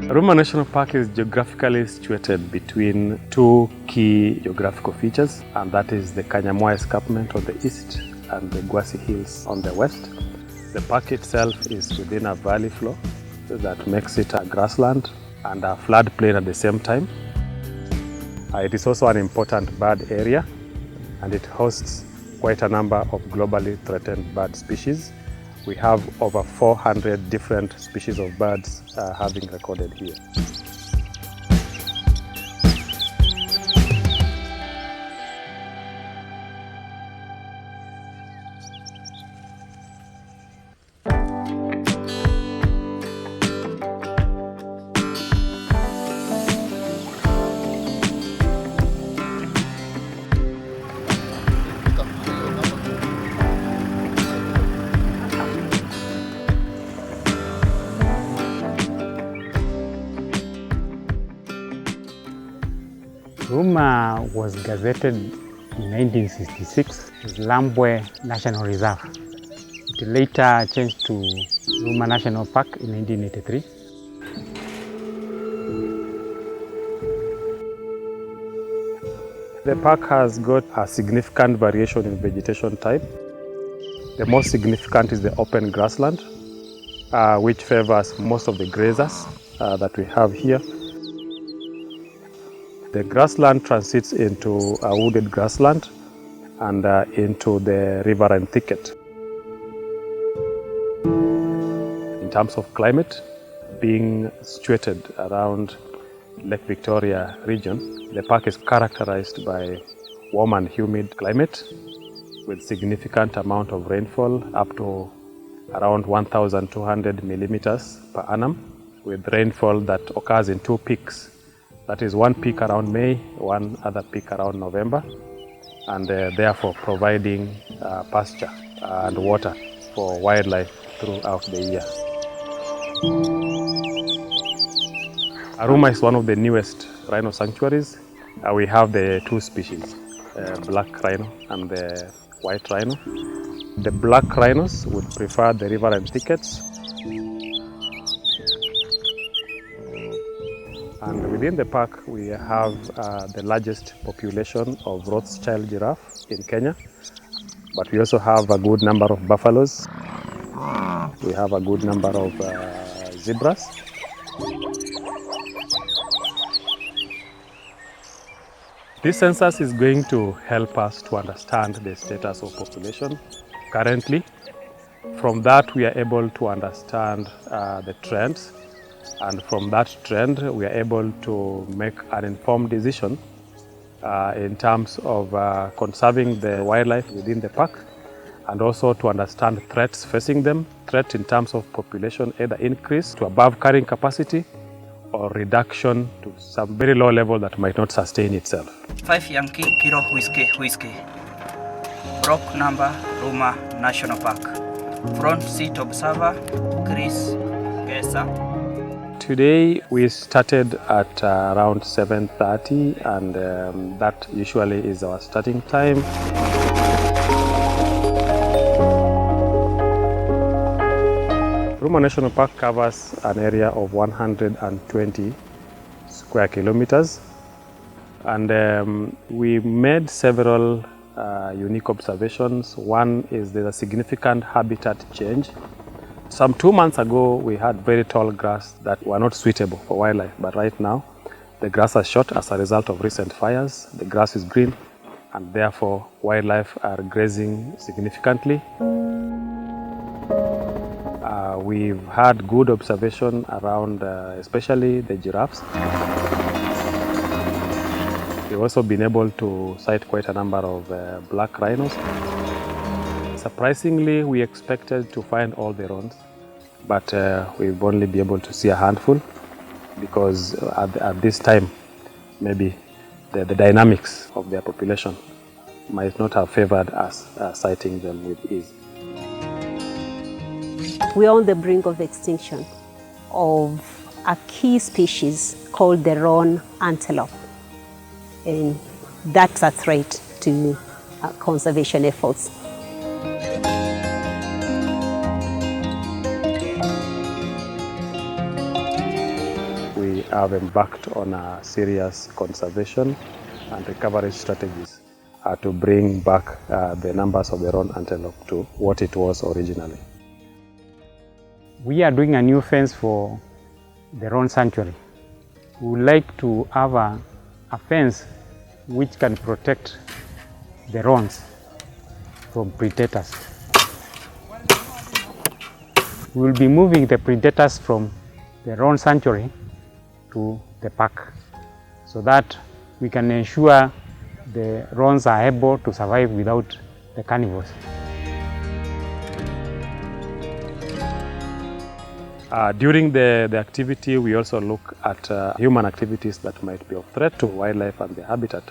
Ruma National Park is geographically situated between two key geographical features, and that is the Kanyamwa Escarpment on the east and the Gwasi Hills on the west. The park itself is within a valley floor that makes it a grassland and a floodplain at the same time. It is also an important bird area, and it hosts quite a number of globally threatened bird species. We have over 400 different species of birds having recorded here. Ruma was gazetted in 1966 as Lambwe National Reserve. It later changed to Ruma National Park in 1983. The park has got a significant variation in vegetation type. The most significant is the open grassland, which favors most of the grazers that we have here. The grassland transits into a wooded grassland and into the riverine thicket. In terms of climate, being situated around Lake Victoria region, the park is characterized by warm and humid climate with significant amount of rainfall up to around 1,200 millimeters per annum, with rainfall that occurs in two peaks. That is one peak around May, one other peak around November, and therefore providing pasture and water for wildlife throughout the year. Ruma is one of the newest rhino sanctuaries. We have the two species, black rhino and the white rhino. The black rhinos would prefer the riverine thickets. And within the park, we have the largest population of Rothschild giraffe in Kenya. But we also have a good number of buffaloes. We have a good number of zebras. This census is going to help us to understand the status of population currently. From that, we are able to understand the trends. And from that trend, we are able to make an informed decision in terms of conserving the wildlife within the park, and also to understand threats facing them, threats in terms of population, either increase to above carrying capacity or reduction to some very low level that might not sustain itself. 5 Yankee Kilo Whiskey. Block number Ruma National Park. Front seat observer Chris Gesa. Today we started at around 7:30, and that usually is our starting time. Ruma National Park covers an area of 120 square kilometers, and we made several unique observations. One is there's a significant habitat change. Some 2 months ago, we had very tall grass that were not suitable for wildlife, but right now, the grass has shot as a result of recent fires. The grass is green, and therefore, wildlife are grazing significantly. We've had good observation around, especially the giraffes. We've also been able to sight quite a number of black rhinos. Surprisingly, we expected to find all the roans, but we've only been able to see a handful because at this time, maybe the dynamics of their population might not have favored us sighting them with ease. We are on the brink of extinction of a key species called the roan antelope, and that's a threat to conservation efforts. We have embarked on a serious conservation and recovery strategies to bring back the numbers of the roan antelope to what it was originally. We are doing a new fence for the roan sanctuary. We would like to have a fence which can protect the roans from predators. We will be moving the predators from the roan sanctuary to the park so that we can ensure the roans are able to survive without the carnivores. During the activity, we also look at human activities that might be of threat to wildlife and their habitat.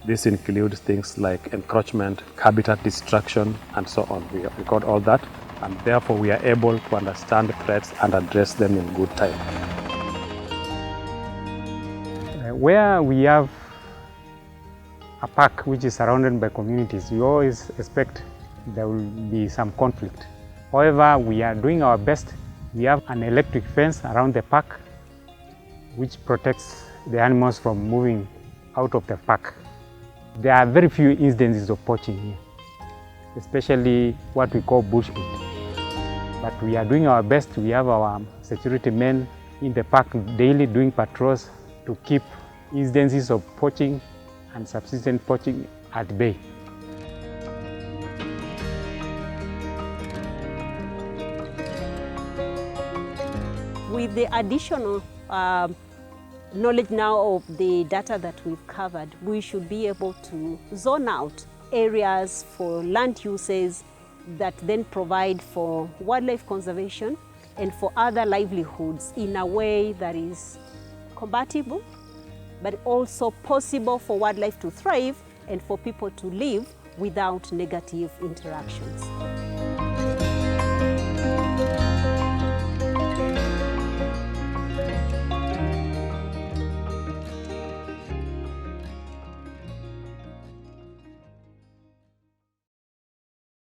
This includes things like encroachment, habitat destruction, and so on. We record all that, and therefore we are able to understand threats and address them in good time. Where we have a park which is surrounded by communities, you always expect there will be some conflict. However, we are doing our best. We have an electric fence around the park which protects the animals from moving out of the park. There are very few instances of poaching here, especially what we call bushmeat. But we are doing our best. We have our security men in the park daily doing patrols to keep instances of poaching and subsistence poaching at bay. With the additional knowledge now of the data that we've covered, we should be able to zone out areas for land uses that then provide for wildlife conservation and for other livelihoods in a way that is compatible, but also possible for wildlife to thrive and for people to live without negative interactions.